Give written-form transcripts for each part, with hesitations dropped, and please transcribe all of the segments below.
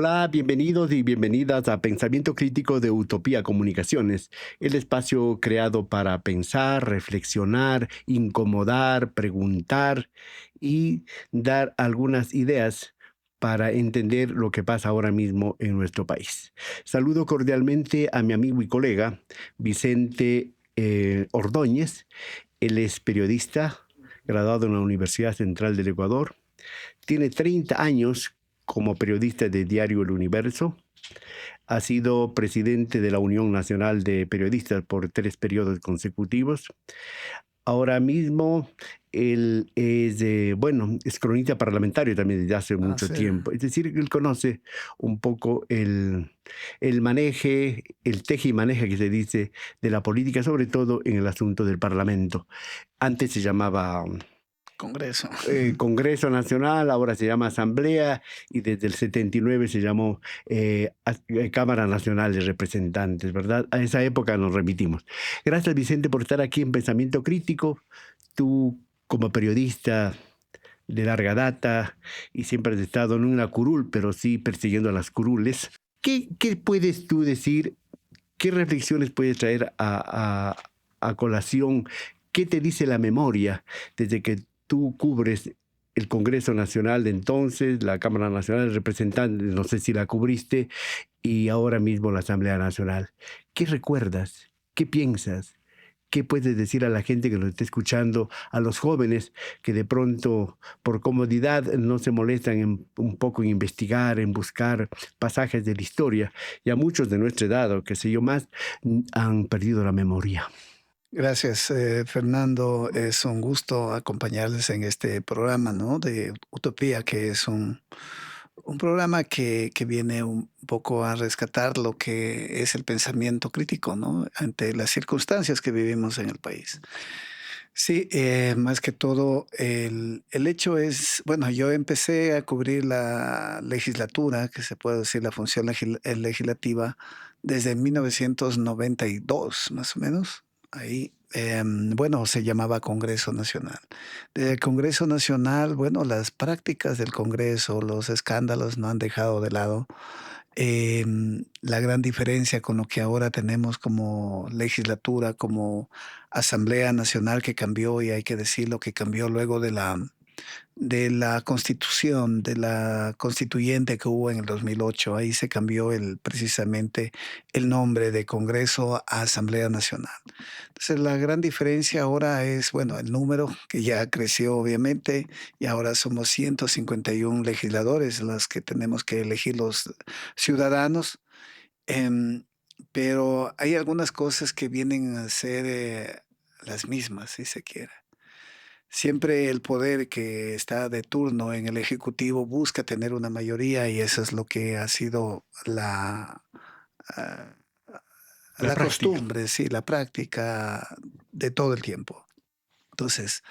Hola, bienvenidos y bienvenidas a Pensamiento Crítico de Utopía Comunicaciones, el espacio creado para pensar, reflexionar, incomodar, preguntar y dar algunas ideas para entender lo que pasa ahora mismo en nuestro país. Saludo cordialmente a mi amigo y colega Vicente Ordóñez. Él es periodista, graduado en la Universidad Central del Ecuador. Tiene 30 años como periodista de Diario El Universo. Ha sido presidente de la Unión Nacional de Periodistas por 3 periodos consecutivos. Ahora mismo él es, bueno, es cronista parlamentario también desde hace Ah, mucho sí. tiempo. Es decir, que él conoce un poco el maneje, el teje y maneje que se dice de la política, sobre todo en el asunto del Parlamento. Antes se llamaba Congreso. Congreso Nacional, ahora se llama Asamblea y desde el 79 se llamó Cámara Nacional de Representantes, ¿verdad? A esa época nos remitimos. Gracias, Vicente, por estar aquí en Pensamiento Crítico. Tú, como periodista de larga data y siempre has estado en una curul, pero sí persiguiendo a las curules, ¿qué puedes tú decir? ¿Qué reflexiones puedes traer a colación? ¿Qué te dice la memoria desde que tú cubres el Congreso Nacional de entonces, la Cámara Nacional de Representantes, no sé si la cubriste, y ahora mismo la Asamblea Nacional? ¿Qué recuerdas? ¿Qué piensas? ¿Qué puedes decir a la gente que nos está escuchando, a los jóvenes que de pronto por comodidad no se molestan un poco en investigar, en buscar pasajes de la historia, y a muchos de nuestra edad o qué sé yo más, han perdido la memoria? Gracias, Fernando. Es un gusto acompañarles en este programa, ¿no? De Utopía, que es un programa que viene un poco a rescatar lo que es el pensamiento crítico, ¿no? Ante las circunstancias que vivimos en el país. Sí, más que todo, el hecho es, bueno, yo empecé a cubrir la legislatura, que se puede decir la función legislativa, desde 1992, más o menos. Ahí, bueno, se llamaba Congreso Nacional. Desde el Congreso Nacional, bueno, las prácticas del Congreso, los escándalos no han dejado de lado la gran diferencia con lo que ahora tenemos como legislatura, como Asamblea Nacional que cambió, y hay que decirlo, que cambió luego de la constitución, de la constituyente que hubo en el 2008. Ahí se cambió precisamente el nombre de Congreso a Asamblea Nacional. Entonces, la gran diferencia ahora es, bueno, el número, que ya creció obviamente, y ahora somos 151 legisladores los que tenemos que elegir los ciudadanos. em, pero hay algunas cosas que vienen a ser las mismas, si se quiere. Siempre el poder que está de turno en el ejecutivo busca tener una mayoría, y eso es lo que ha sido ah, La la práctica. costumbre, sí, la práctica de todo el tiempo. Entonces,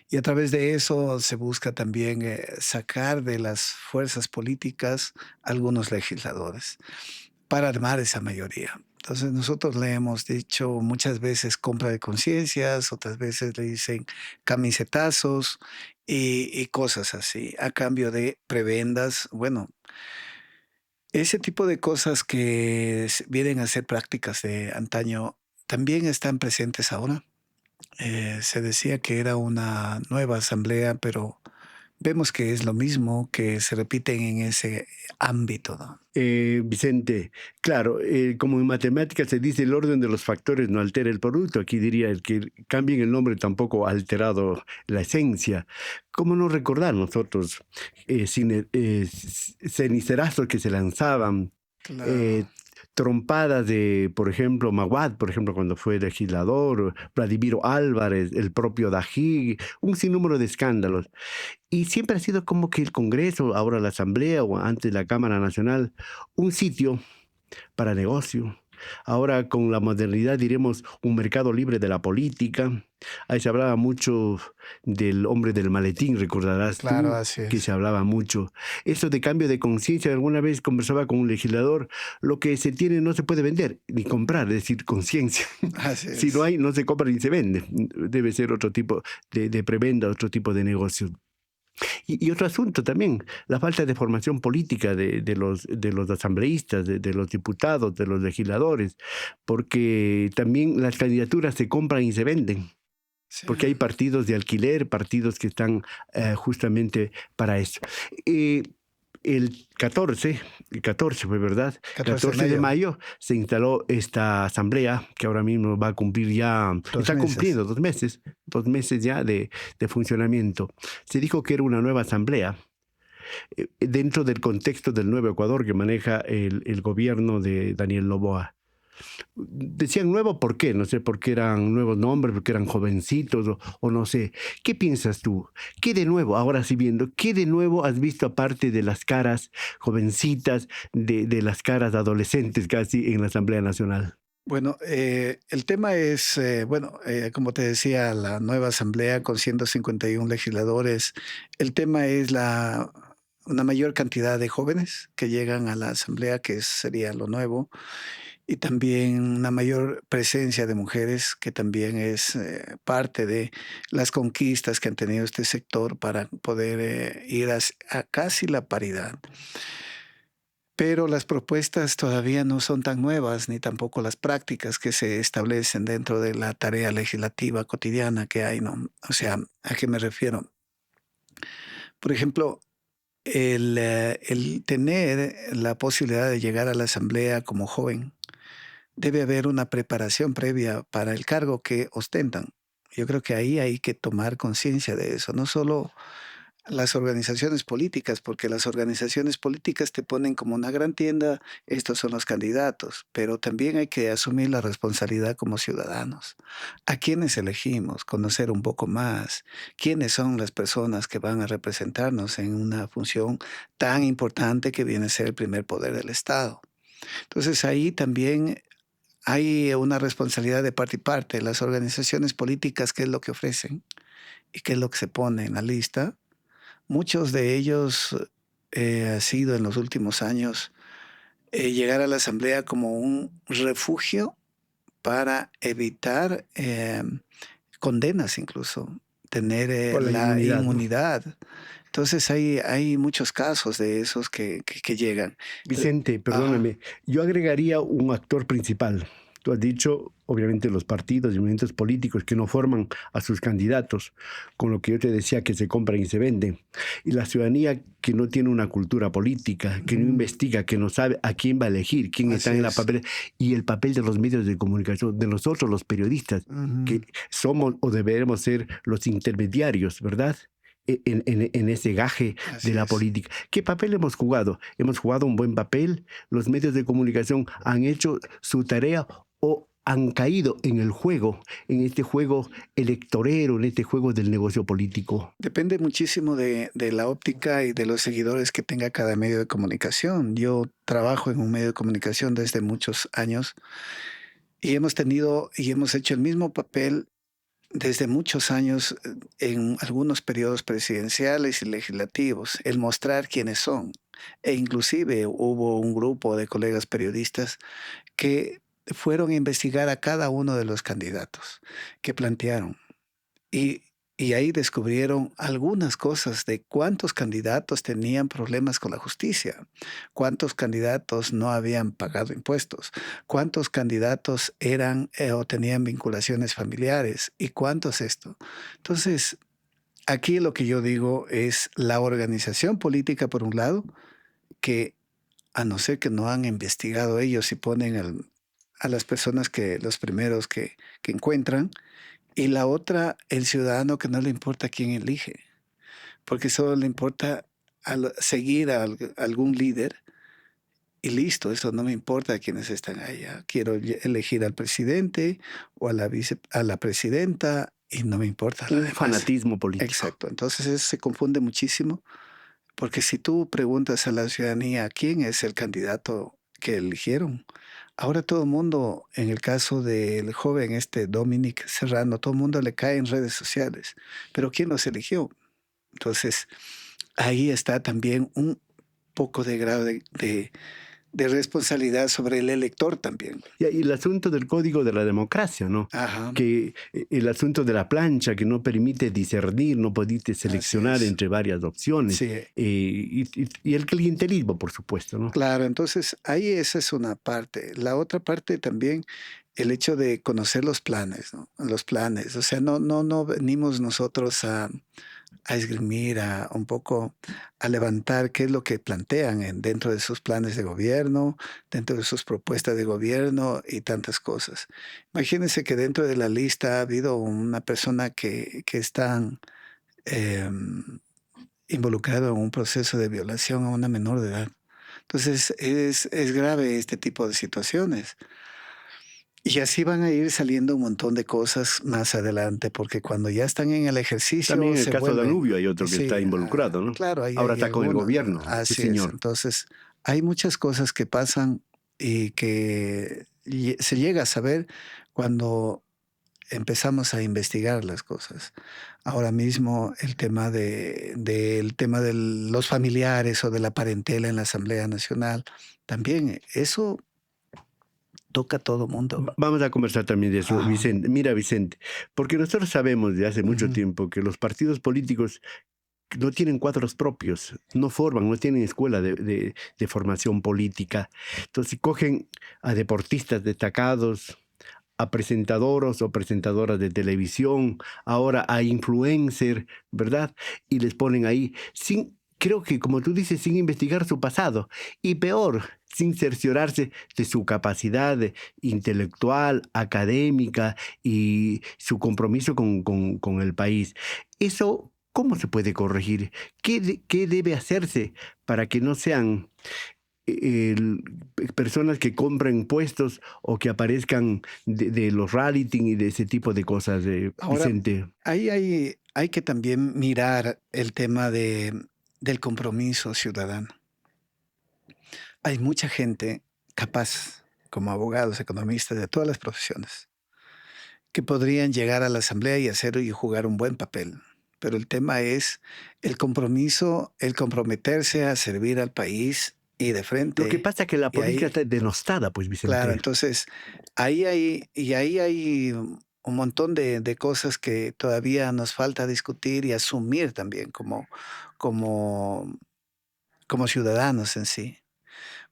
y a través de eso se busca también sacar de las fuerzas políticas algunos legisladores para armar esa mayoría. Entonces, nosotros le hemos dicho muchas veces compra de conciencias, otras veces le dicen camisetazos y cosas así, a cambio de prebendas. Bueno, ese tipo de cosas que vienen a ser prácticas de antaño también están presentes ahora. Se decía que era una nueva asamblea, pero vemos que es lo mismo, que se repiten en ese ámbito, ¿no? Vicente, claro, como en matemáticas se dice el orden de los factores no altera el producto, aquí diría el que cambien el nombre tampoco ha alterado la esencia. ¿Cómo no recordar nosotros cenicerazos que se lanzaban, Claro. eh, trompadas de, por ejemplo, Maguad, por ejemplo, cuando fue legislador, Vladimiro Álvarez, el propio Dají, un sinnúmero de escándalos? Y siempre ha sido como que el Congreso, ahora la Asamblea o antes la Cámara Nacional, un sitio para negocio. Ahora con la modernidad diremos un mercado libre de la política. Ahí se hablaba mucho del hombre del maletín, recordarás Claro, tú así que es. se hablaba mucho. Eso de cambio de conciencia, alguna vez conversaba con un legislador, lo que se tiene no se puede vender ni comprar, es decir, conciencia. Así Si no es. hay, no se compra ni se vende. Debe ser otro tipo de prebenda, otro tipo de negocio. Y otro asunto también, la falta de formación política de los asambleístas, de los diputados, de los legisladores, porque también las candidaturas se compran y se venden. Sí, Porque hay partidos de alquiler, partidos que están justamente para eso. Eh, el 14 fue verdad, 14 de 14 de mayo, mayo se instaló esta asamblea que ahora mismo va a cumplir ya, 2 está meses. cumpliendo 2 meses ya de funcionamiento. Se dijo que era una nueva asamblea dentro del contexto del nuevo Ecuador que maneja el gobierno de Daniel Noboa. Decían nuevo, ¿por qué? No sé, porque eran nuevos nombres, porque eran jovencitos o no sé. ¿Qué piensas tú? ¿Qué de nuevo, ahora sí viendo, qué de nuevo has visto aparte de las caras jovencitas, de las caras adolescentes casi en la Asamblea Nacional? Bueno, el tema es, bueno, como te decía, la nueva asamblea con 151 legisladores. El tema es una mayor cantidad de jóvenes que llegan a la asamblea, que sería lo nuevo, y también una mayor presencia de mujeres, que también es parte de las conquistas que han tenido este sector para poder ir a casi la paridad. Pero las propuestas todavía no son tan nuevas, ni tampoco las prácticas que se establecen dentro de la tarea legislativa cotidiana que hay, ¿no? O sea, ¿a qué me refiero? Por ejemplo, el tener la posibilidad de llegar a la asamblea como joven, debe haber una preparación previa para el cargo que ostentan. Yo creo que ahí hay que tomar conciencia de eso, no solo las organizaciones políticas, porque las organizaciones políticas te ponen como una gran tienda, estos son los candidatos, pero también hay que asumir la responsabilidad como ciudadanos. ¿A quiénes elegimos? Conocer un poco más. ¿Quiénes son las personas que van a representarnos en una función tan importante que viene a ser el primer poder del Estado? Entonces ahí también hay una responsabilidad de parte y parte. Las organizaciones políticas, ¿qué es lo que ofrecen? ¿Y qué es lo que se pone en la lista? Muchos de ellos ha sido en los últimos años llegar a la asamblea como un refugio para evitar condenas incluso, tener Por la la inmunidad, ¿no? inmunidad. Entonces hay muchos casos de esos que llegan. Vicente, Ajá, perdóname, yo agregaría un actor principal. Tú has dicho, obviamente, los partidos y movimientos políticos que no forman a sus candidatos, con lo que yo te decía que se compran y se venden. Y la ciudadanía que no tiene una cultura política, que no mm, investiga, que no sabe a quién va a elegir, quién está así en la es. papel, y el papel de los medios de comunicación, de nosotros los periodistas, que Ujú, somos o deberemos ser los intermediarios, ¿verdad? En ese gaje de así la es. política. ¿Qué papel hemos jugado? ¿Hemos jugado un buen papel? ¿Los medios de comunicación han hecho su tarea o han caído en el juego, en este juego electorero, en este juego del negocio político? Depende muchísimo de la óptica y de los seguidores que tenga cada medio de comunicación. Yo trabajo en un medio de comunicación desde muchos años y hemos tenido y hemos hecho el mismo papel desde muchos años en algunos periodos presidenciales y legislativos, el mostrar quiénes son. E inclusive hubo un grupo de colegas periodistas que fueron a investigar a cada uno de los candidatos que plantearon. Y, y ahí descubrieron algunas cosas de cuántos candidatos tenían problemas con la justicia, cuántos candidatos no habían pagado impuestos, cuántos candidatos eran o tenían vinculaciones familiares y cuántos esto. Entonces, aquí lo que yo digo es la organización política, por un lado, que a no ser que no han investigado ellos y ponen a las personas que los primeros que encuentran, y la otra, el ciudadano que no le importa quién elige, porque solo le importa seguir a algún líder y listo, eso no me importa quiénes están allá. Quiero elegir al presidente o a la presidenta y no me importa la Un demás. fanatismo político. Exacto, entonces eso se confunde muchísimo, porque si tú preguntas a la ciudadanía quién es el candidato que eligieron, ahora todo el mundo, en el caso del joven este Dominic Serrano, todo el mundo le cae en redes sociales. Pero ¿quién los eligió? Entonces, ahí está también un poco de grado de responsabilidad sobre el elector también. Y el asunto del código de la democracia, ¿no? Ajá, Que el asunto de la plancha que no permite discernir, no permite así seleccionar es. entre varias opciones. Sí, Y el clientelismo, por supuesto, ¿no? claro, entonces ahí esa es una parte. La otra parte también, el hecho de conocer los planes, ¿no? Los planes, o sea, no venimos nosotros a esgrimir, a un poco a levantar qué es lo que plantean dentro de sus planes de gobierno, dentro de sus propuestas de gobierno y tantas cosas. Imagínense que dentro de la lista ha habido una persona que está em, involucrado en un proceso de violación a una menor de edad. Entonces es grave este tipo de situaciones. Y así van a ir saliendo un montón de cosas más adelante, porque cuando ya están en el También ejercicio en el se caso de vuelven, Danubio hay otro que está sí, involucrado, ¿no? claro, ahí Ahora hay está con el algunos, ¿no? gobierno, ese Así es. señor. Entonces, hay muchas cosas que pasan y que se llega a saber cuando empezamos a investigar las cosas. Ahora mismo el tema del tema de los familiares o de la parentela en la Asamblea Nacional, también eso toca a todo mundo. Vamos a conversar también de eso, Ajá. Vicente. Mira, Vicente, porque nosotros sabemos de hace mucho Ujú. tiempo que los partidos políticos no tienen cuadros propios, no forman, no tienen escuela de formación política. Entonces cogen a deportistas destacados, a presentadoras o presentadoras de televisión, ahora a influencer, ¿verdad? Y les ponen ahí sin, creo que como tú dices, sin investigar su pasado. Y peor, sin cerciorarse de su capacidad intelectual, académica y su compromiso con el país. Eso, ¿cómo se puede corregir? ¿Qué debe hacerse para que no sean el- personas que compran puestos o que aparezcan de los reality y de ese tipo de cosas, Ahora, Vicente? ahí hay que también mirar el tema del compromiso ciudadano. Hay mucha gente capaz, como abogados, economistas, de todas las profesiones, que podrían llegar a la asamblea y hacer y jugar un buen papel. Pero el tema es el compromiso, el comprometerse a servir al país y de Lo que frente. pasa es que la Y política ahí, está denostada, pues, claro, Vicente. entonces ahí hay un montón de cosas que todavía nos falta discutir y asumir también como, como ciudadanos en sí.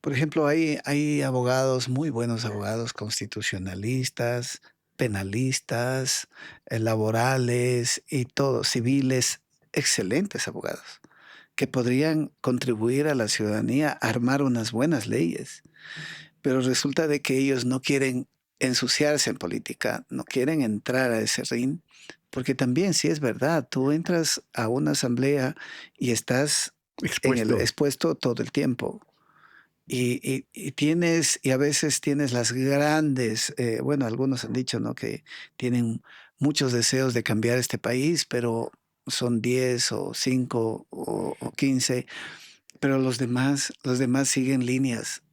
Por ejemplo, hay abogados, muy buenos abogados constitucionalistas, penalistas, laborales y todos, civiles, excelentes abogados, que podrían contribuir a la ciudadanía a armar unas buenas leyes. Pero resulta de que ellos no quieren ensuciarse en política, no quieren entrar a ese ring, porque también, si es verdad, tú entras a una asamblea y estás en el Expuesto. expuesto todo el tiempo. Y tienes, y a veces tienes las grandes, bueno, algunos han dicho, ¿no? Que tienen muchos deseos de cambiar este país, pero son 10 o 5 o 15, pero los demás siguen líneas.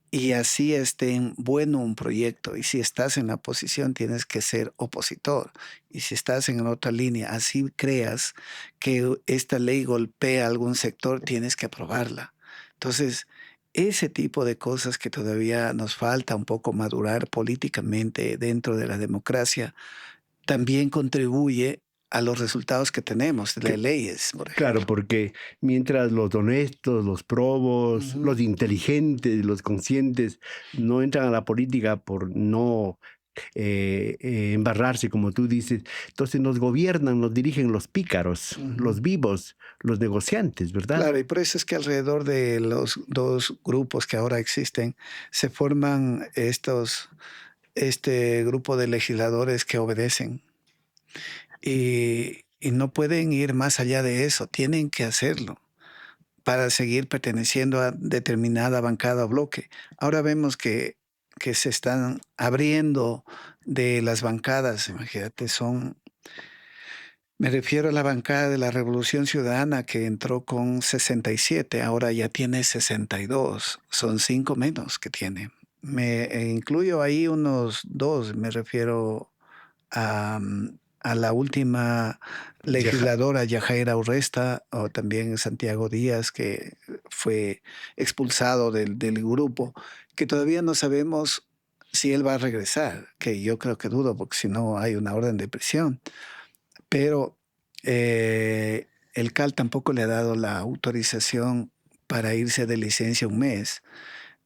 Y así estén bueno un proyecto. Y si estás en la oposición, tienes que ser opositor. Y si estás en otra línea, así creas que esta ley golpea a algún sector, tienes que aprobarla. Entonces, ese tipo de cosas que todavía nos falta un poco madurar políticamente dentro de la democracia, también contribuye a los resultados que tenemos de leyes, por Claro, ejemplo. porque mientras los honestos, los probos, Ujú. los inteligentes, los conscientes no entran a la política por no embarrarse, como tú dices, entonces nos gobiernan, nos dirigen los pícaros, Ujú. los vivos, los negociantes, ¿verdad? Claro, y por eso es que alrededor de los 2 grupos que ahora existen, se forman este grupo de legisladores que obedecen, y no pueden ir más allá de eso, tienen que hacerlo para seguir perteneciendo a determinada bancada o bloque. Ahora vemos que se están abriendo de las bancadas, imagínate, me refiero a la bancada de la Revolución Ciudadana que entró con 67, ahora ya tiene 62, son 5 menos que tiene. Incluyo ahí unos 2, me refiero a la última Yaja- legisladora Yajaira Urresta o también Santiago Díaz, que fue expulsado del grupo, que todavía no sabemos si él va a regresar, que yo creo que dudo, porque si no hay una orden de prisión. Pero el CAL tampoco le ha dado la autorización para irse de licencia un mes.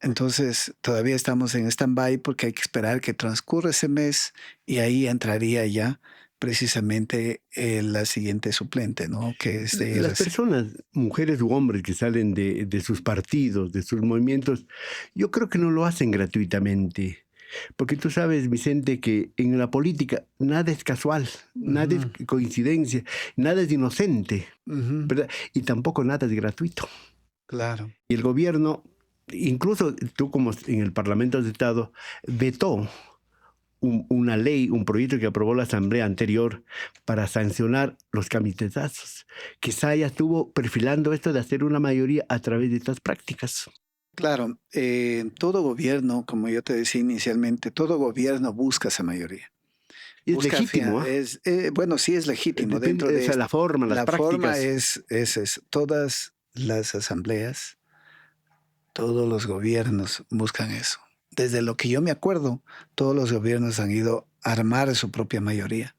Entonces, todavía estamos en stand-by porque hay que esperar que transcurra ese mes y ahí entraría ya precisamente la siguiente suplente, ¿no? Que es de Las IRC. personas, mujeres u hombres que salen de sus partidos, de sus movimientos, yo creo que no lo hacen gratuitamente. Porque tú sabes, Vicente, que en la política nada es casual, nada es Ujú, coincidencia, nada es inocente, ujú, ¿verdad? Y tampoco nada es gratuito. claro. Y el gobierno, incluso tú como en el Parlamento de Estado, vetó una ley, un proyecto que aprobó la Asamblea anterior para sancionar los camisetazos. Quizá ya estuvo perfilando esto de hacer una mayoría a través de estas prácticas. Claro, todo gobierno, como yo te decía inicialmente, todo gobierno busca esa mayoría. Y es Busca, legítimo, ¿ah? bueno, sí es legítimo Depende, dentro o de sea, la esto. forma, las La forma prácticas. es todas las asambleas, todos los gobiernos buscan eso. Desde lo que yo me acuerdo, todos los gobiernos han ido a armar su propia mayoría.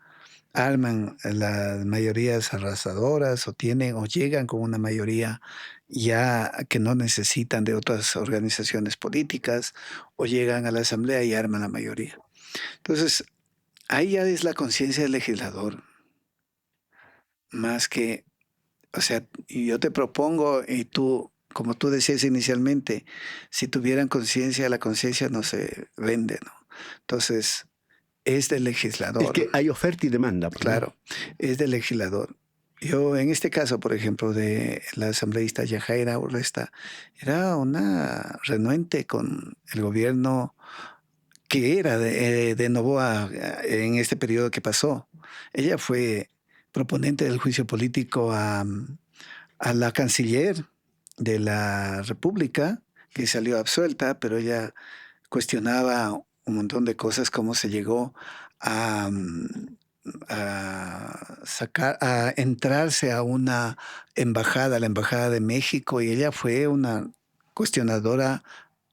Arman las mayorías arrasadoras o tienen o llegan con una mayoría ya que no necesitan de otras organizaciones políticas o llegan a la asamblea y arman la mayoría. Entonces, ahí ya es la conciencia del legislador, más que, o sea, y yo te propongo y tú, como tú decías inicialmente, si tuvieran conciencia, la conciencia no se vende, ¿no? Entonces, es del Es legislador. que hay oferta y demanda, pues, ¿no? Claro, es del legislador. Yo, en este caso, por ejemplo, de la asambleísta Yajaira Urresta, era una renuente con el gobierno que era de Noboa en este periodo que pasó. Ella fue proponente del juicio político a la canciller de la República, que salió absuelta, pero ella cuestionaba un montón de cosas, cómo se llegó a, a entrarse a una embajada, la Embajada de México, y ella fue una cuestionadora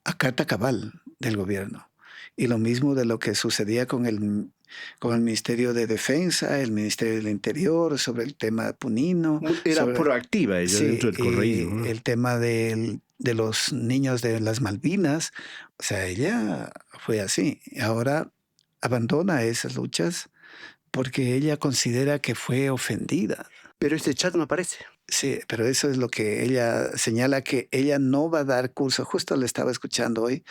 a carta cabal del gobierno. Y lo mismo de lo que sucedía con el Ministerio de Defensa, el Ministerio del Interior, sobre el tema punino, Era sobre, proactiva ella sí, dentro del correísmo, ¿no? el tema de los niños de las Malvinas. O sea, ella fue así. Ahora abandona esas luchas porque ella considera que fue ofendida. Pero ese chat no aparece. Sí, pero eso es lo que ella señala, que ella no va a dar curso. Justo le estaba escuchando hoy,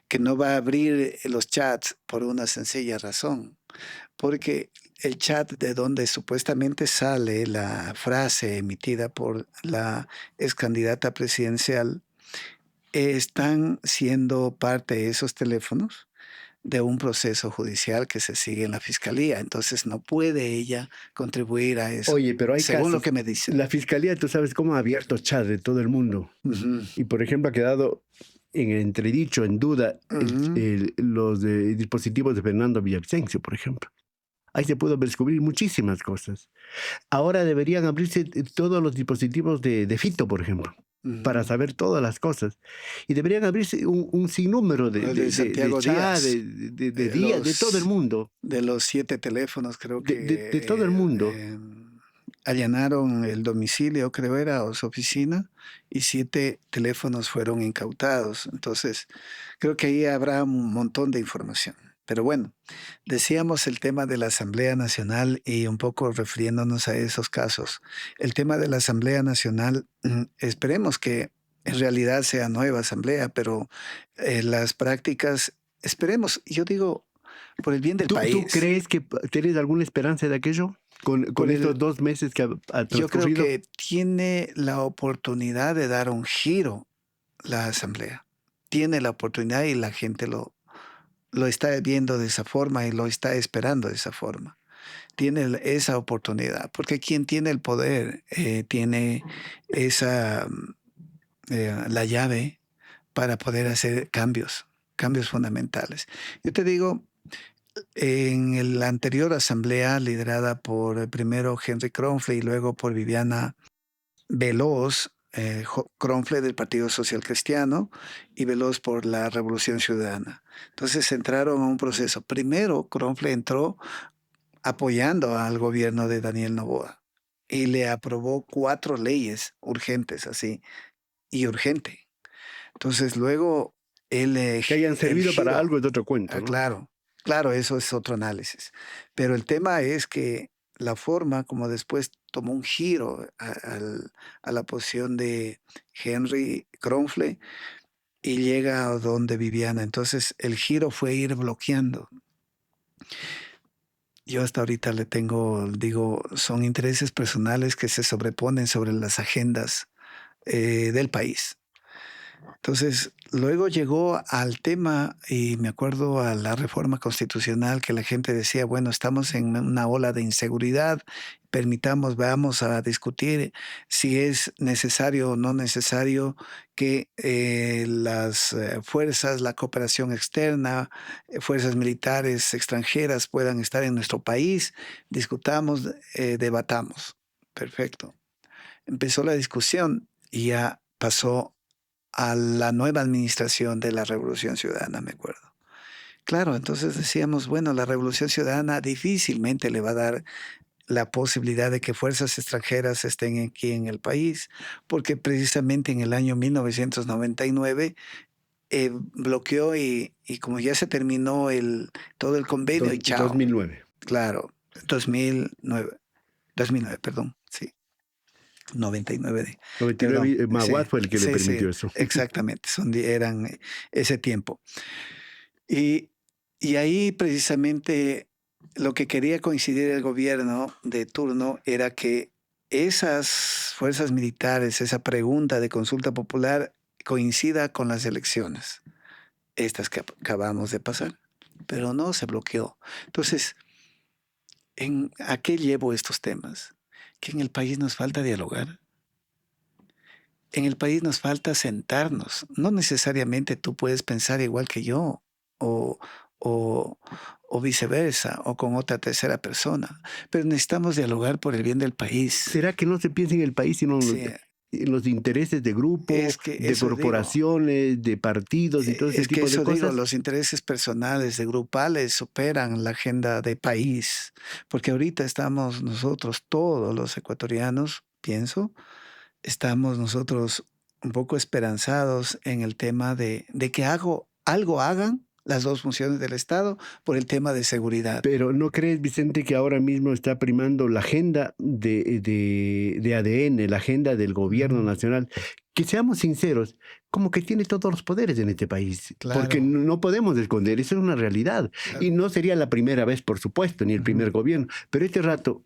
que no va a abrir los chats por una sencilla razón, porque el chat de donde supuestamente sale la frase emitida por la ex candidata presidencial, están siendo parte de esos teléfonos de un proceso judicial que se sigue en la fiscalía. Entonces no puede ella contribuir a eso, Oye, pero hay según lo casos. que me dicen. La fiscalía, tú sabes cómo ha abierto chat de todo el mundo. Ujú, Y, por ejemplo, ha quedado en entredicho, en duda, ujú. los dispositivos de Fernando Villavicencio, por ejemplo. Ahí se pudo descubrir muchísimas cosas. Ahora deberían abrirse todos los dispositivos de Fito, por ejemplo, para Ujú. saber todas las cosas. Y deberían abrirse un sinnúmero El de de Santiago chat, Díaz, de días, de los 7 teléfonos, creo de todo el que mundo. allanaron el domicilio, creo era, o su oficina, y 7 teléfonos fueron incautados. Entonces, creo que ahí habrá un montón de información. Pero bueno, decíamos el tema de la Asamblea Nacional y un poco refiriéndonos a esos casos. El tema de la Asamblea Nacional, esperemos que en realidad sea nueva asamblea, pero las prácticas, esperemos, yo digo, por el bien del ¿Tú país, crees que tienes alguna esperanza de aquello por con estos el, 2 meses que ha yo creo transcurrido? que tiene la oportunidad de dar un giro la asamblea. Tiene la oportunidad y la gente lo está viendo de esa forma y lo está esperando de esa forma. Tiene esa oportunidad, porque quien tiene el poder tiene esa, la llave para poder hacer cambios, cambios fundamentales. Yo te digo, en la anterior asamblea liderada por primero Henry Kronfle y luego por Viviana Veloz, Kronfle del Partido Social Cristiano y Veloz por la Revolución Ciudadana. Entonces entraron a un proceso. Primero, Kronfle entró apoyando al gobierno de Daniel Noboa y le aprobó 4 leyes urgentes, así, y urgente. Entonces luego Que hayan el servido para giro, algo es otro cuento, ¿no? claro, claro, eso es otro análisis. Pero el tema es que la forma como después tomó un giro a la posición de Henry Kronfle y llega a donde Viviana. Entonces el giro fue ir bloqueando. Yo hasta ahorita le tengo, digo, son intereses personales que se sobreponen sobre las agendas del país. Entonces, luego llegó al tema, y me acuerdo a la reforma constitucional que la gente decía, bueno, estamos en una ola de inseguridad, permitamos, vamos a discutir si es necesario o no necesario que las fuerzas, la cooperación externa, fuerzas militares extranjeras puedan estar en nuestro país, discutamos, debatamos. Perfecto. Empezó la discusión y ya pasó a la nueva administración de la Revolución Ciudadana, me acuerdo. Claro, entonces decíamos, bueno, la Revolución Ciudadana difícilmente le va a dar la posibilidad de que fuerzas extranjeras estén aquí en el país, porque precisamente en el año 1999 bloqueó y como ya se terminó todo el convenio y chao. 2009. Claro, 2009, perdón, sí. 99 perdón, 99, sí, Maguad fue el que le sí, sí, permitió eso. exactamente, eran ese tiempo. Y, y ahí precisamente lo que quería coincidir el gobierno de turno era que esas fuerzas militares, esa pregunta de consulta popular coincida con las elecciones, estas que acabamos de pasar, pero no se bloqueó. Entonces, ¿a qué llevo estos temas? Que en el país nos falta dialogar. En el país nos falta sentarnos. No necesariamente tú puedes pensar igual que yo o, o, o viceversa o con otra tercera persona, pero necesitamos dialogar por el bien del país. ¿Será que no se piensa en el país, sino Sí, en los intereses de grupo, es que de eso digo. corporaciones, de partidos y todo ese Es que tipo de eso digo, cosas? los intereses personales de grupales superan la agenda de país, porque ahorita estamos nosotros, todos los ecuatorianos, pienso, estamos nosotros un poco esperanzados en el tema de que algo hagan las dos funciones del Estado por el tema de seguridad. Pero ¿no crees, Vicente, que ahora mismo está primando la agenda de ADN, la agenda del gobierno nacional? Que seamos sinceros, como que tiene todos los poderes en este país, porque Claro, no podemos esconder, eso es una realidad. claro. Y no sería la primera vez, por supuesto, ni el primer gobierno, pero este rato,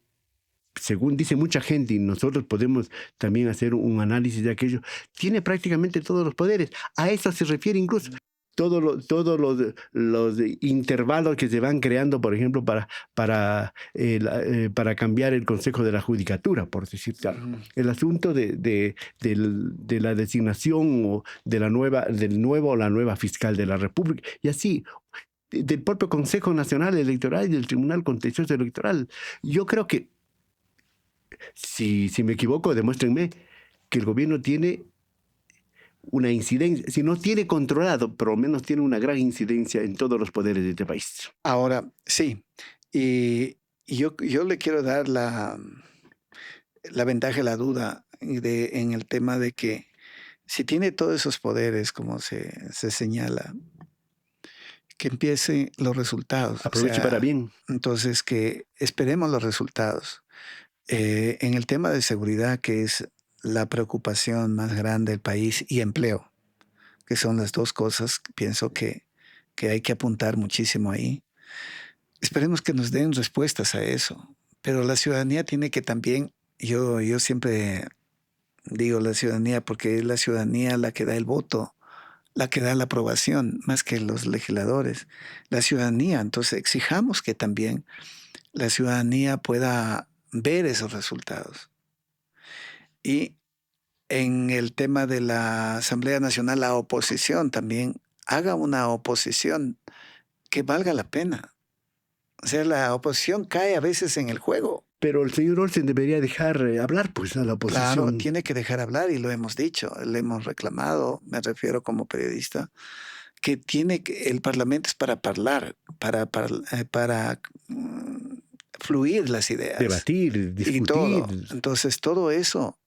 según dice mucha gente, y nosotros podemos también hacer un análisis de aquello, tiene prácticamente todos los poderes. A eso se refiere incluso todos los intervalos que se van creando, por ejemplo, para cambiar el Consejo de la Judicatura, por decirte algo. Ujú. El asunto de la designación o del nuevo o la nueva fiscal de la República, y así, del propio Consejo Nacional Electoral y del Tribunal Contencioso Electoral. Yo creo que, si me equivoco, demuéstrenme que el gobierno tiene una incidencia, si no tiene controlado, por lo menos tiene una gran incidencia en todos los poderes de este país. Ahora, sí, y yo le quiero dar la ventaja y la duda en el tema de que si tiene todos esos poderes, como se señala, que empiecen los resultados. O Aproveche para sea, bien. entonces que esperemos los resultados. En el tema de seguridad, que es la preocupación más grande del país, y empleo, que son las dos cosas que pienso que hay que apuntar muchísimo ahí. Esperemos que nos den respuestas a eso, pero la ciudadanía tiene que también, yo siempre digo la ciudadanía porque es la ciudadanía la que da el voto, la que da la aprobación, más que los legisladores. La ciudadanía, entonces exijamos que también la ciudadanía pueda ver esos resultados. Y en el tema de la Asamblea Nacional, la oposición también haga una oposición que valga la pena. O sea, la oposición cae a veces en el juego. Pero el señor Olsen debería dejar hablar pues a la Claro, oposición. tiene que dejar hablar y lo hemos dicho, le hemos reclamado, me refiero como periodista, que tiene que el Parlamento es para hablar, para fluir las ideas Debatir, y discutir. todo. Entonces, todo eso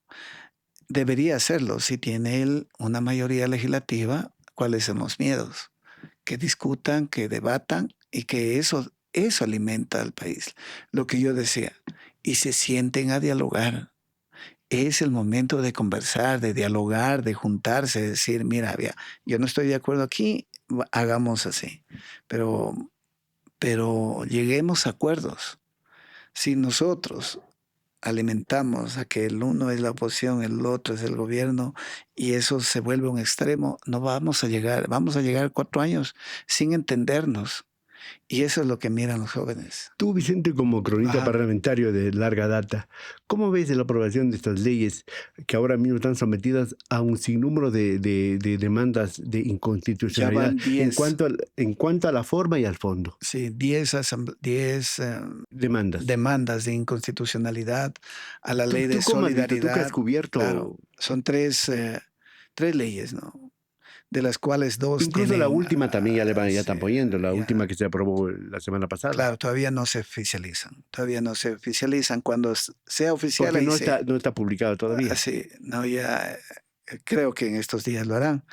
debería hacerlo. Si tiene él una mayoría legislativa, ¿cuáles son los miedos? Que discutan, que debatan y que eso alimenta al país. Lo que yo decía, y se sienten a dialogar. Es el momento de conversar, de dialogar, de juntarse, de decir, mira, vea, yo no estoy de acuerdo aquí, hagamos así. Pero, pero lleguemos a acuerdos. Si nosotros alimentamos a que el uno es la oposición, el otro es el gobierno, y eso se vuelve un extremo, no vamos a llegar 4 años sin entendernos. Y eso es lo que miran los jóvenes. Tú, Vicente, como cronista Ajá. parlamentario de larga data, ¿cómo ves la aprobación de estas leyes que ahora mismo están sometidas a un sinnúmero de demandas de Ya inconstitucionalidad van 10, en cuanto a la forma y al fondo? sí, 10 Demandas. demandas de inconstitucionalidad a la ley ¿Tú de cómo has visto? ¿Tú que has solidaridad. Claro, cubierto? son tres leyes, ¿no? De las cuales dos Incluso la tienen, última también ya están poniendo, la ya, última que se aprobó la semana pasada. claro, todavía no se oficializan. Todavía no se oficializan. Cuando sea oficial, Porque ahí sí. no está publicado todavía. Así, no, ya creo que en estos días lo harán.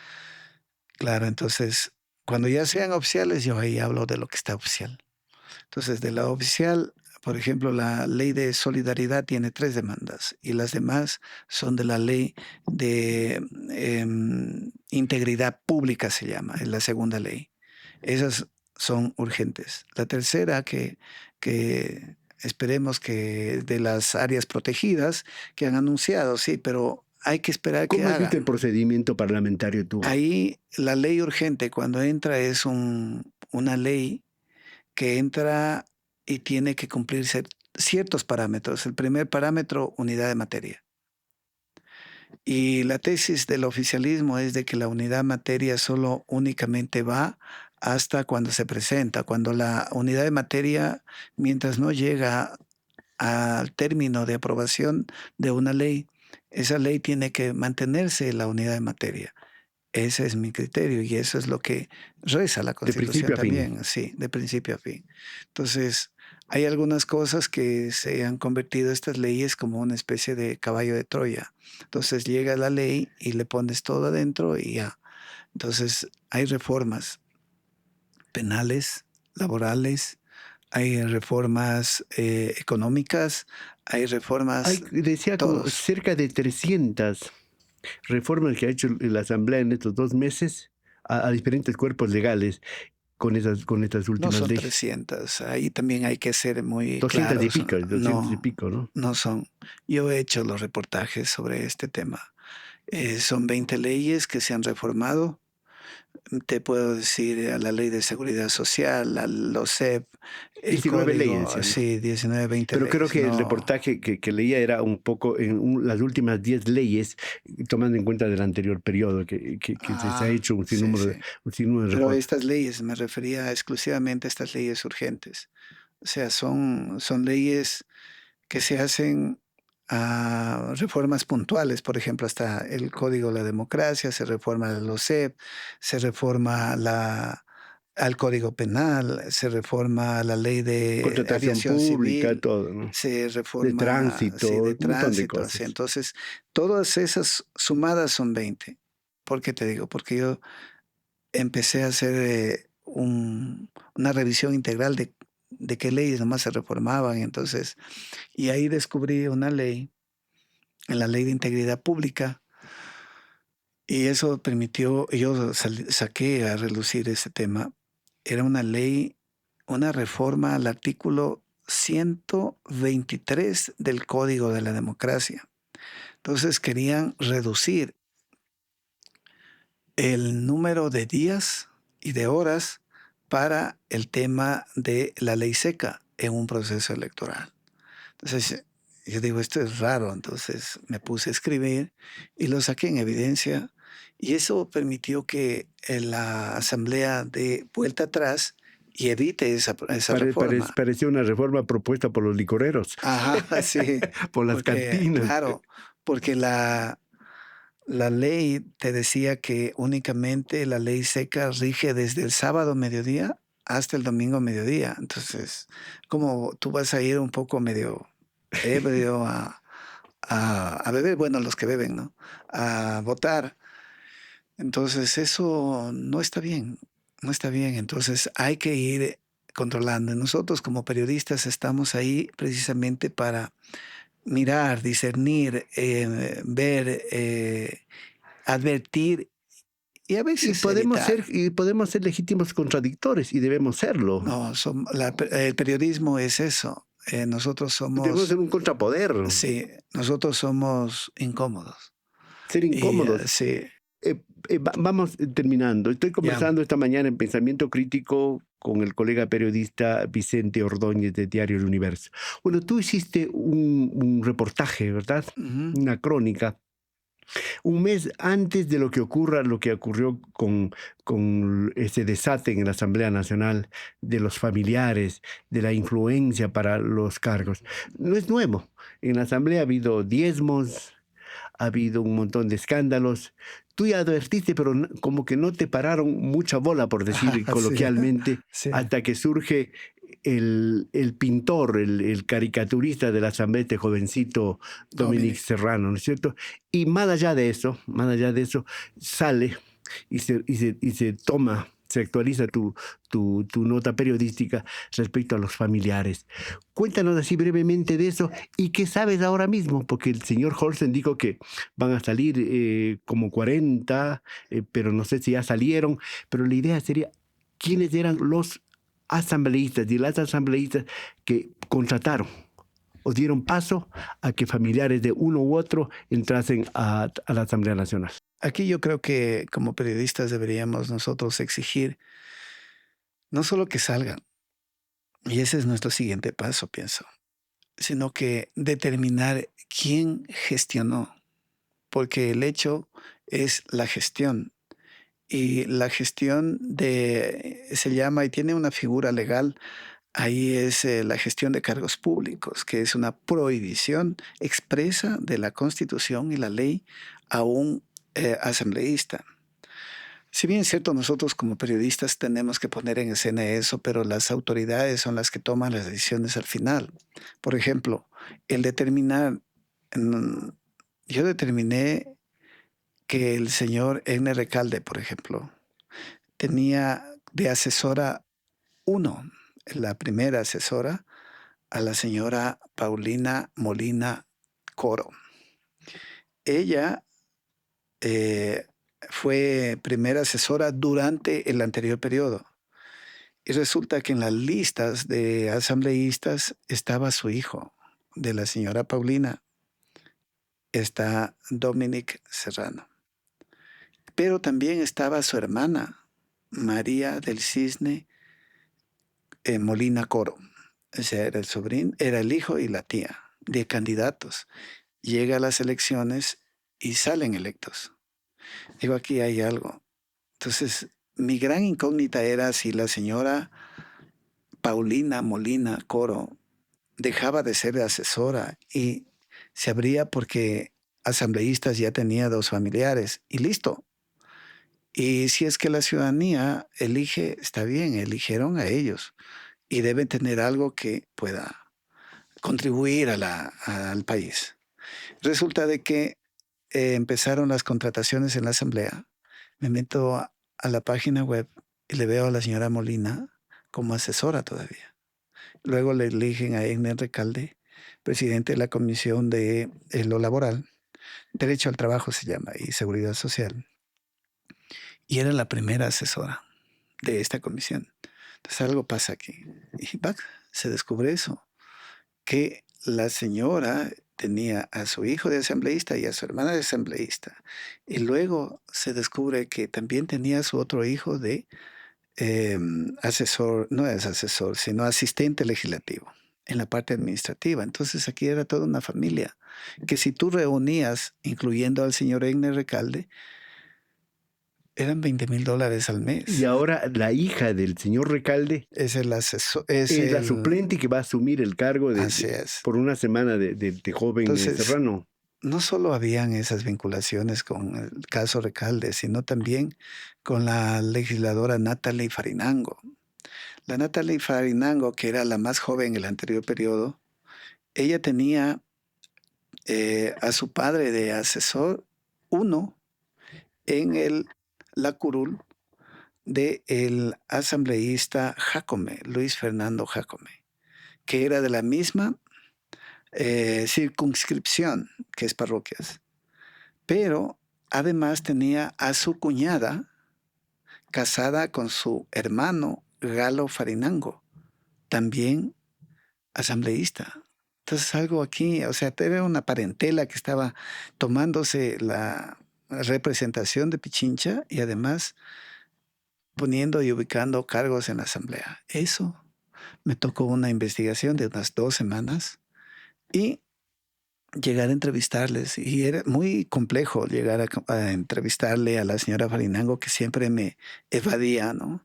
Claro, entonces, cuando ya sean oficiales, yo ahí hablo de lo que está oficial. Entonces, de la oficial, por ejemplo, la ley de solidaridad tiene 3 demandas y las demás son de la ley de integridad pública, se llama, es la segunda ley. Esas son urgentes. La tercera, que esperemos que de las áreas protegidas que han anunciado, sí, pero hay que esperar que ¿Cómo has visto el hagan. procedimiento parlamentario tú? Ahí la ley urgente cuando entra es una ley que entra y tiene que cumplir ciertos parámetros. El primer parámetro, unidad de materia. Y la tesis del oficialismo es de que la unidad de materia solo únicamente va hasta cuando se presenta, cuando la unidad de materia, mientras no llega al término de aprobación de una ley, esa ley tiene que mantenerse en la unidad de materia. Ese es mi criterio y eso es lo que reza la De Constitución principio a fin. también, sí, de principio a fin. Entonces, hay algunas cosas que se han convertido estas leyes como una especie de caballo de Troya. Entonces llega la ley y le pones todo adentro y ya. Entonces, hay reformas penales, laborales, hay reformas económicas, hay Hay, reformas, decía, como todos. cerca de 300 reformas que ha hecho la Asamblea en estos 2 meses a diferentes cuerpos legales con estas No últimas son leyes. 300. Ahí también hay que ser muy 200 y claros. pico, 200 y No, pico, ¿no? no son. Yo he hecho los reportajes sobre este tema. Son 20 leyes que se han reformado. Te puedo decir a la Ley de Seguridad Social, a los CEP, el 19 leyes, código, decíamos. sí, 19, 20 Pero creo leyes. que el No, reportaje que leía era un poco en las últimas 10 leyes, tomando en cuenta del anterior periodo, que se ha hecho sí, sí. un sinnúmero de Pero reformas. estas leyes, me refería exclusivamente a estas leyes urgentes. O sea, son leyes que se hacen a reformas puntuales, por ejemplo, hasta el Código de la Democracia, se reforma la LOCEP, se reforma al Código Penal, se reforma la ley de Contratación aviación pública, civil, todo, ¿no? se De reforma, tránsito, sí, de un montón de tránsito, sí. cosas. Entonces, todas esas sumadas son 20. ¿Por qué te digo? Porque yo empecé a hacer una revisión integral de qué leyes nomás se reformaban, entonces y ahí descubrí una ley, en la ley de integridad pública, y eso permitió, yo saqué a relucir ese tema. Era una ley, una reforma al artículo 123 del Código de la Democracia. Entonces querían reducir el número de días y de horas para el tema de la ley seca en un proceso electoral. Entonces, yo digo, esto es raro, entonces me puse a escribir y lo saqué en evidencia y eso permitió que la asamblea dé vuelta atrás y evite esa reforma. Parecía una reforma propuesta por los licoreros, Ajá, sí, por las porque, cantinas. claro, porque la ley te decía que únicamente la ley seca rige desde el sábado mediodía hasta el domingo mediodía. Entonces, como tú vas a ir un poco medio ebrio a beber, bueno, los que beben, ¿no? A votar. Entonces, eso no está bien, no está bien. Entonces, hay que ir controlando. Nosotros como periodistas estamos ahí precisamente para mirar, discernir, ver, advertir y a veces evitar. Y podemos ser legítimos contradictores y debemos serlo. No, el periodismo es eso. Nosotros Debemos somos, ser un contrapoder, sí, nosotros somos incómodos. ser Y incómodos. sí, Vamos terminando. Estoy ya. conversando esta mañana en Pensamiento Crítico con el colega periodista Vicente Ordóñez de Diario El Universo. Bueno, tú hiciste un reportaje, ¿verdad? Ujú. Una crónica un mes antes de lo que ocurra, lo que ocurrió con ese desate en la Asamblea Nacional de los familiares, de la influencia para los cargos. No es nuevo. En la Asamblea ha habido diezmos, ha habido un montón de escándalos. Tú ya advertiste, pero como que no te pararon mucha bola, por decir Sí, coloquialmente, sí, hasta que surge el pintor, el caricaturista de la Asamblea, este jovencito Dominic Dominic. Serrano, ¿no es cierto? Y más allá de eso, sale y se toma, se actualiza tu nota periodística respecto a los familiares. Cuéntanos así brevemente de eso y qué sabes ahora mismo, porque el señor Holsten dijo que van a salir como 40, pero no sé si ya salieron, pero la idea sería quiénes eran los asambleístas y las asambleístas que contrataron o dieron paso a que familiares de uno u otro entrasen a la Asamblea Nacional. Aquí yo creo que como periodistas deberíamos nosotros exigir no solo que salgan, y ese es nuestro siguiente paso, pienso, sino que determinar quién gestionó, porque el hecho es la gestión. Y la gestión se llama y tiene una figura legal, ahí es la gestión de cargos públicos, que es una prohibición expresa de la Constitución y la ley a un asambleísta. Si bien es cierto, nosotros como periodistas tenemos que poner en escena eso, pero las autoridades son las que toman las decisiones al final. Por ejemplo, el determinar, mm, yo determiné que el señor Egner Recalde, por ejemplo, tenía de asesora uno, la primera asesora, a la señora Paulina Molina Coro. Ella eh, fue primera asesora durante el anterior periodo. Y resulta que en las listas de asambleístas estaba su hijo, de la señora Paulina, está Dominic Serrano. Pero también estaba su hermana, María del Cisne Molina Coro. O sea, era el sobrino, era el hijo y la tía de candidatos. Llega a las elecciones y salen electos. Digo, aquí hay algo. Entonces, mi gran incógnita era si la señora Paulina Molina Coro dejaba de ser asesora y se abría porque asambleístas ya tenía dos familiares y listo. Y si es que la ciudadanía elige, está bien, eligieron a ellos y deben tener algo que pueda contribuir al país. Resulta de que empezaron las contrataciones en la asamblea. Me meto a la página web y le veo a la señora Molina como asesora todavía. Luego le eligen a Egner Recalde, presidente de la Comisión de lo Laboral, Derecho al Trabajo se llama, y Seguridad Social. Y era la primera asesora de esta comisión. Entonces algo pasa aquí. Y se descubre eso, que la señora tenía a su hijo de asambleísta y a su hermana de asambleísta. Y luego se descubre que también tenía a su otro hijo de asesor, no es asesor, sino asistente legislativo en la parte administrativa. Entonces aquí era toda una familia que si tú reunías, incluyendo al señor Egner Recalde, Eran $20,000 al Y mes. ahora la hija del señor Recalde Es el asesor, es es la el... suplente que va a asumir el cargo Así es. por una semana de joven Entonces, Serrano. no solo habían esas vinculaciones con el caso Recalde, sino también con la legisladora Natalie Farinango. La Natalie Farinango, que era la más joven en el anterior periodo, ella tenía a su padre de asesor uno en la curul del asambleísta Jacome, Luis Fernando Jacome, que era de la misma circunscripción que es parroquias, pero además tenía a su cuñada casada con su hermano Galo Farinango, también asambleísta. Entonces algo aquí, o sea, era una parentela que estaba tomándose la representación de Pichincha y además poniendo y ubicando cargos en la asamblea. Eso me tocó una investigación de unas 2 semanas y llegar a entrevistarles. Y era muy complejo llegar a entrevistarle a la señora Farinango, que siempre me evadía, ¿no?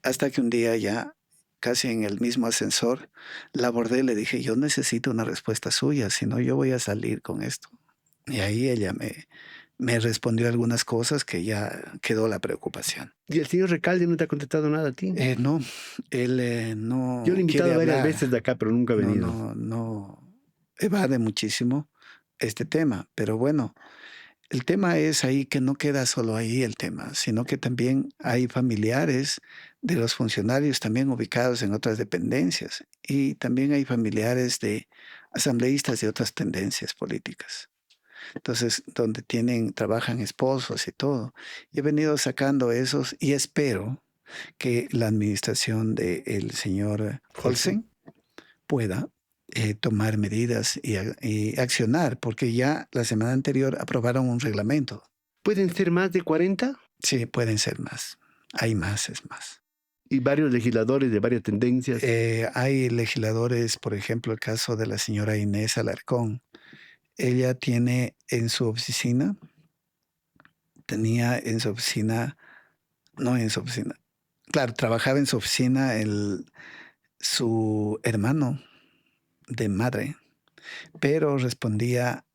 Hasta que un día ya, casi en el mismo ascensor, la abordé y le dije, yo necesito una respuesta suya, si no yo voy a salir con esto. Y ahí ella me respondió algunas cosas que ya quedó la preocupación. Y el señor Recalde no te ha contestado nada a ti. No, él Yo no le he quiere invitado varias hablar, veces de acá, pero nunca ha no, venido. no, no, evade muchísimo este tema. Pero bueno, el tema es ahí que no queda solo ahí el tema, sino que también hay familiares de los funcionarios también ubicados en otras dependencias y también hay familiares de asambleístas de otras tendencias políticas. Entonces, donde trabajan esposos y todo. Y he venido sacando esos y espero que la administración del señor José. Olsen pueda tomar medidas y accionar, porque ya la semana anterior aprobaron un reglamento. ¿Pueden ser más de 40? Sí, pueden ser más. Hay más, es más. Y varios legisladores de varias tendencias. Hay legisladores, por ejemplo, el caso de la señora Inés Alarcón. Ella tiene en su oficina, tenía en su oficina, no en su oficina, claro, trabajaba en su oficina su hermano de madre, pero respondía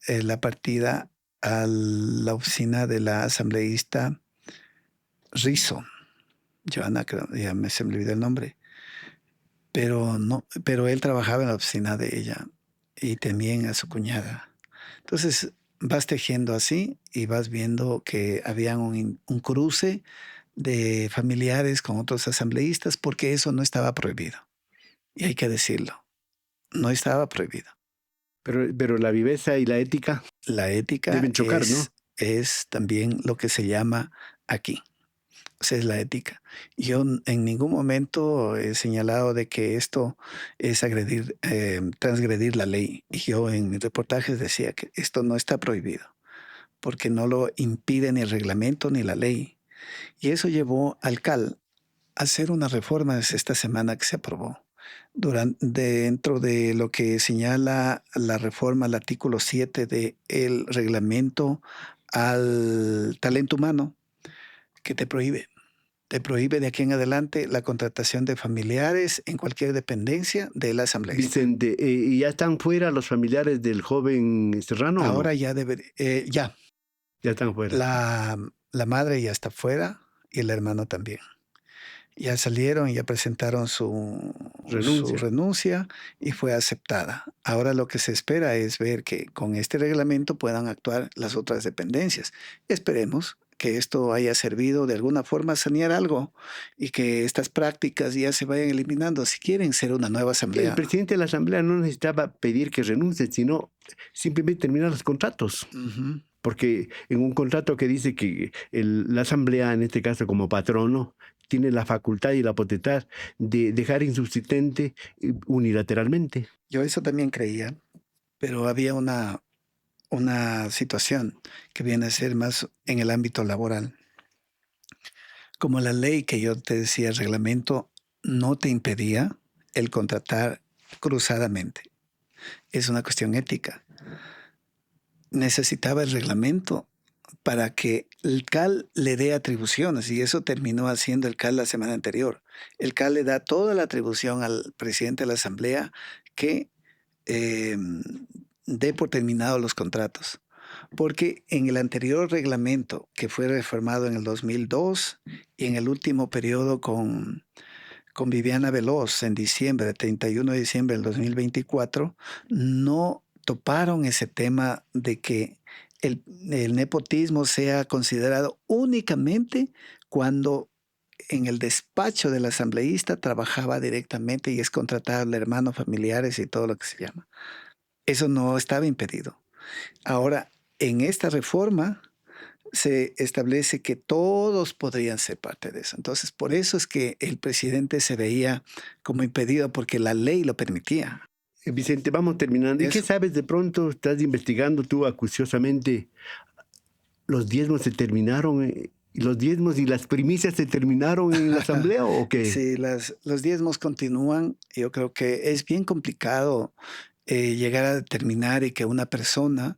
la partida a la oficina de la asambleísta Rizo, Joana, creo, se me olvidó el nombre, pero no, pero él trabajaba en la oficina de ella y también a su cuñada. Entonces vas tejiendo así y vas viendo que había un cruce de familiares con otros asambleístas porque eso no estaba prohibido. Y hay que decirlo, no estaba prohibido. Pero la viveza y la ética La ética deben chocar, ¿no? es también lo que se llama aquí. O sea, es la ética. Yo en ningún momento he señalado de que esto es transgredir la ley. Y yo en mis reportajes decía que esto no está prohibido, porque no lo impide ni el reglamento ni la ley. Y eso llevó al CAL a hacer una reforma esta semana que se aprobó. Dentro de lo que señala la reforma al artículo 7 del reglamento al talento humano, que te prohíbe de aquí en adelante la contratación de familiares en cualquier dependencia del asambleísta. Vicente, ¿y ya están fuera los familiares del joven Serrano o Ahora no? ya ya, Ya están fuera. la madre ya está fuera y el hermano también. Ya salieron, ya presentaron su Renuncia. renuncia y fue aceptada. Ahora lo que se espera es ver que con este reglamento puedan actuar las otras dependencias. Esperemos que esto haya servido de alguna forma a sanear algo y que estas prácticas ya se vayan eliminando si quieren ser una nueva El asamblea. presidente de la Asamblea no necesitaba pedir que renuncie, sino simplemente terminar los contratos. Ujú. Porque en un contrato que dice que la Asamblea, en este caso como patrono, tiene la facultad y la potestad de dejar insubsistente unilateralmente. Yo eso también creía, pero había una situación que viene a ser más en el ámbito laboral. Como la ley que yo te decía, el reglamento, no te impedía el contratar cruzadamente. Es una cuestión ética. Necesitaba el reglamento para que el CAL le dé atribuciones, y eso terminó haciendo el CAL la semana anterior. El CAL le da toda la atribución al presidente de la Asamblea que em, dé por terminados los contratos. Porque en el anterior reglamento, que fue reformado en el 2002, y en el último periodo con Viviana Veloz en diciembre, 31 de diciembre del 2024, no toparon ese tema de que el nepotismo sea considerado únicamente cuando en el despacho del asambleísta trabajaba directamente y es contratable, hermanos, familiares y todo lo que se llama. Eso no estaba impedido. Ahora, en esta reforma se establece que todos podrían ser parte de eso. Entonces, por eso es que el presidente se veía como impedido porque la ley lo permitía. Vicente, vamos terminando. ¿Y qué Eso. sabes de pronto? ¿Estás investigando tú acuciosamente? ¿Los diezmos se terminaron? ¿Y los diezmos y las primicias se terminaron en la asamblea o qué? Sí, los diezmos continúan. Yo creo que es bien complicado llegar a determinar y que una persona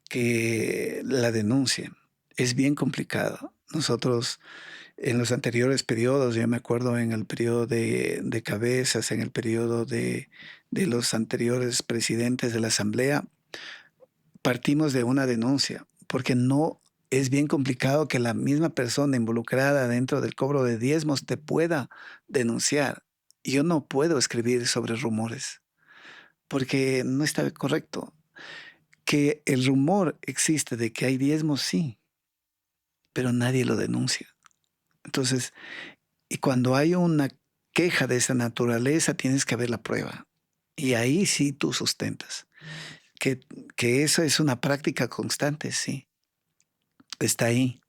que la denuncie. Es bien complicado. Nosotros en los anteriores periodos, yo me acuerdo en el periodo de Cabezas, en el periodo de los anteriores presidentes de la Asamblea, partimos de una denuncia, porque no es bien complicado que la misma persona involucrada dentro del cobro de diezmos te pueda denunciar. Yo no puedo escribir sobre rumores, porque no está correcto. Que el rumor existe de que hay diezmos, sí, pero nadie lo denuncia. Entonces, y cuando hay una queja de esa naturaleza, tienes que ver la prueba. Y ahí sí tú sustentas. Que, que eso es una práctica constante, sí, está ahí.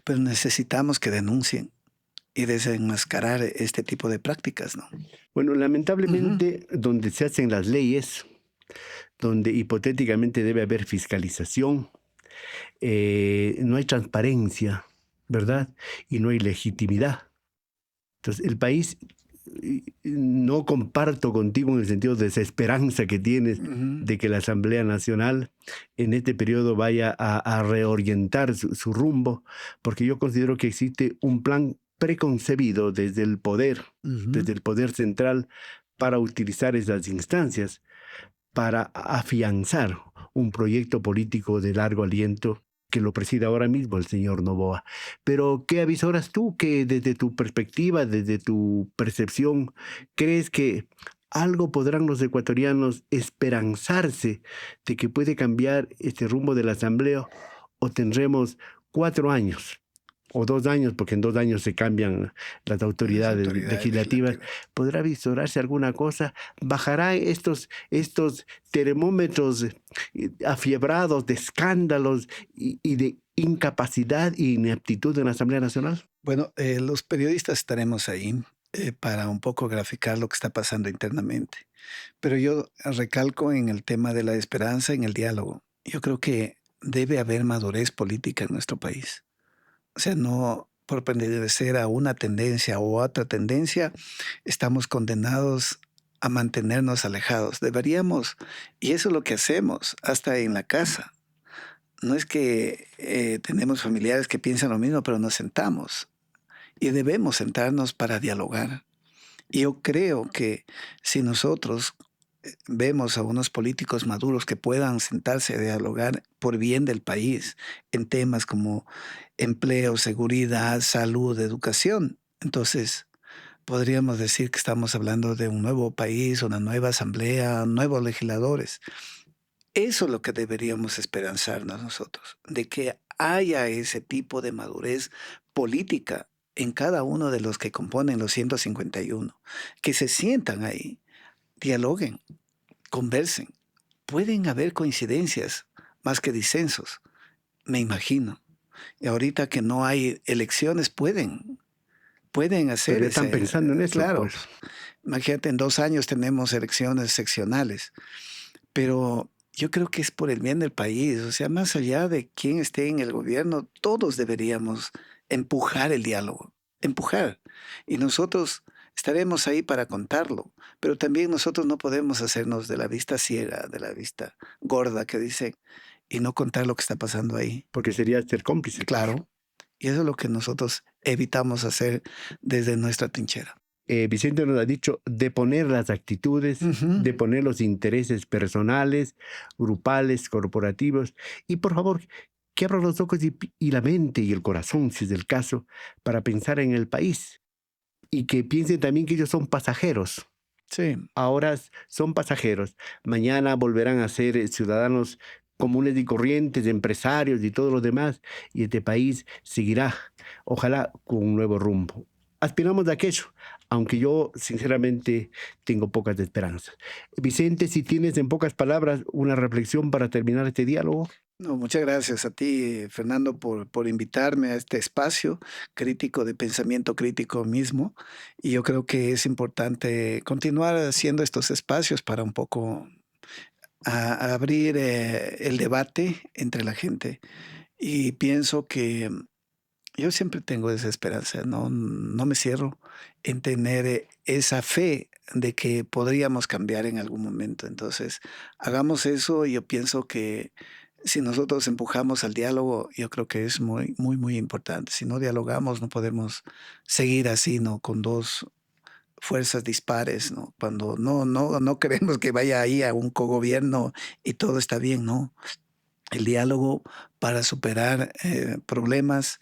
Pero necesitamos que denuncien y desenmascarar este tipo de prácticas, ¿no? Bueno, Ujú. lamentablemente, donde se hacen las leyes, donde hipotéticamente debe haber fiscalización, no hay transparencia, ¿verdad? Y no hay legitimidad. Entonces, el país, no comparto contigo en el sentido de esa esperanza que tienes Ujú. de que la Asamblea Nacional en este periodo vaya a reorientar su rumbo, porque yo considero que existe un plan preconcebido Ujú. desde el poder central, para utilizar esas instancias para afianzar un proyecto político de largo aliento que lo preside ahora mismo el señor Noboa. Pero, ¿qué avisoras tú que desde tu perspectiva, desde tu percepción, crees que algo podrán los ecuatorianos esperanzarse de que puede cambiar este rumbo de la Asamblea, o tendremos 4 años o 2 años, porque en 2 años se cambian las Las autoridades autoridades legislativas? legislativas. ¿Podrá visorarse alguna cosa? ¿Bajará estos termómetros afiebrados de escándalos y de incapacidad e ineptitud en la Asamblea Nacional? Bueno, los periodistas estaremos ahí para un poco graficar lo que está pasando internamente. Pero yo recalco en el tema de la esperanza, en el diálogo. Yo creo que debe haber madurez política en nuestro país. O sea, no por pertenecer a una tendencia u otra tendencia, estamos condenados a mantenernos alejados. Deberíamos, y eso es lo que hacemos, hasta en la casa. No es que tenemos familiares que piensan lo mismo, pero nos sentamos y debemos sentarnos para dialogar. Y yo creo que si nosotros vemos a unos políticos maduros que puedan sentarse a dialogar por bien del país en temas como empleo, seguridad, salud, educación, entonces podríamos decir que estamos hablando de un nuevo país, una nueva asamblea, nuevos legisladores. Eso es lo que deberíamos esperanzarnos nosotros, de que haya ese tipo de madurez política en cada uno de los que componen los 151, que se sientan ahí, dialoguen, conversen. Pueden haber coincidencias más que disensos, me imagino. Y ahorita que no hay elecciones, pueden Pero hacer ya están ese, pensando en eso, claro. pues. Imagínate, en 2 años tenemos elecciones seccionales, pero yo creo que es por el bien del país. O sea, más allá de quién esté en el gobierno, todos deberíamos empujar el diálogo, empujar. Y nosotros estaremos ahí para contarlo, pero también nosotros no podemos hacernos de la vista ciega, de la vista gorda que dicen, y no contar lo que está pasando ahí. Porque sería ser cómplice. Claro. Y eso es lo que nosotros evitamos hacer desde nuestra trinchera. Vicente nos ha dicho de poner las actitudes, Ujú. de poner los intereses personales, grupales, corporativos, y por favor, que abra los ojos y la mente y el corazón, si es el caso, para pensar en el país, y que piensen también que ellos son pasajeros. Sí, Ahora son pasajeros, mañana volverán a ser ciudadanos comunes y corrientes, empresarios y todos los demás, y este país seguirá, ojalá, con un nuevo rumbo. Aspiramos a aquello, aunque yo sinceramente tengo pocas esperanzas. Vicente, si tienes en pocas palabras una reflexión para terminar este diálogo. no, muchas gracias a ti, Fernando, por invitarme a este espacio crítico de pensamiento crítico mismo. Y yo creo que es importante continuar haciendo estos espacios para un poco a abrir el debate entre la gente. Y pienso que yo siempre tengo esa esperanza, no me cierro en tener esa fe de que podríamos cambiar en algún momento. Entonces, hagamos eso y yo pienso que si nosotros empujamos al diálogo, yo creo que es muy, muy, muy importante. Si no dialogamos, no podemos seguir así, ¿no? Con dos fuerzas dispares, ¿no? Cuando no queremos que vaya ahí a un cogobierno y todo está bien, ¿no? El diálogo para superar problemas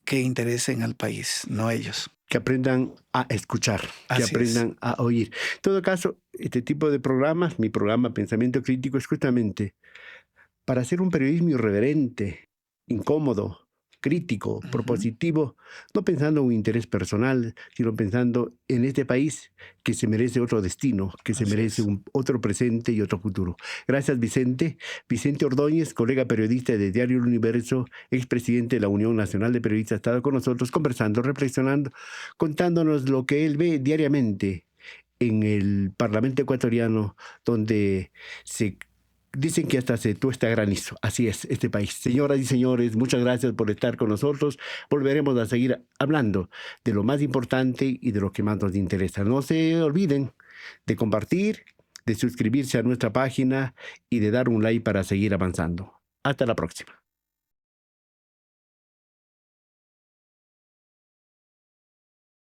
que interesen al país, no a ellos. Que aprendan a escuchar, que Así es. aprendan a oír. En todo caso, este tipo de programas, mi programa Pensamiento Crítico, es justamente para hacer un periodismo irreverente, incómodo, crítico, Ujú. propositivo, no pensando en un interés personal, sino pensando en este país que se merece otro destino, que se Así merece es. otro presente y otro futuro. Gracias, Vicente. Vicente Ordóñez, colega periodista de Diario El Universo, expresidente de la Unión Nacional de Periodistas, ha estado con nosotros conversando, reflexionando, contándonos lo que él ve diariamente en el Parlamento ecuatoriano, donde se dicen que hasta se tuesta granizo. Así es este país. Señoras y señores, muchas gracias por estar con nosotros. Volveremos a seguir hablando de lo más importante y de lo que más nos interesa. No se olviden de compartir, de suscribirse a nuestra página y de dar un like para seguir avanzando. Hasta la próxima.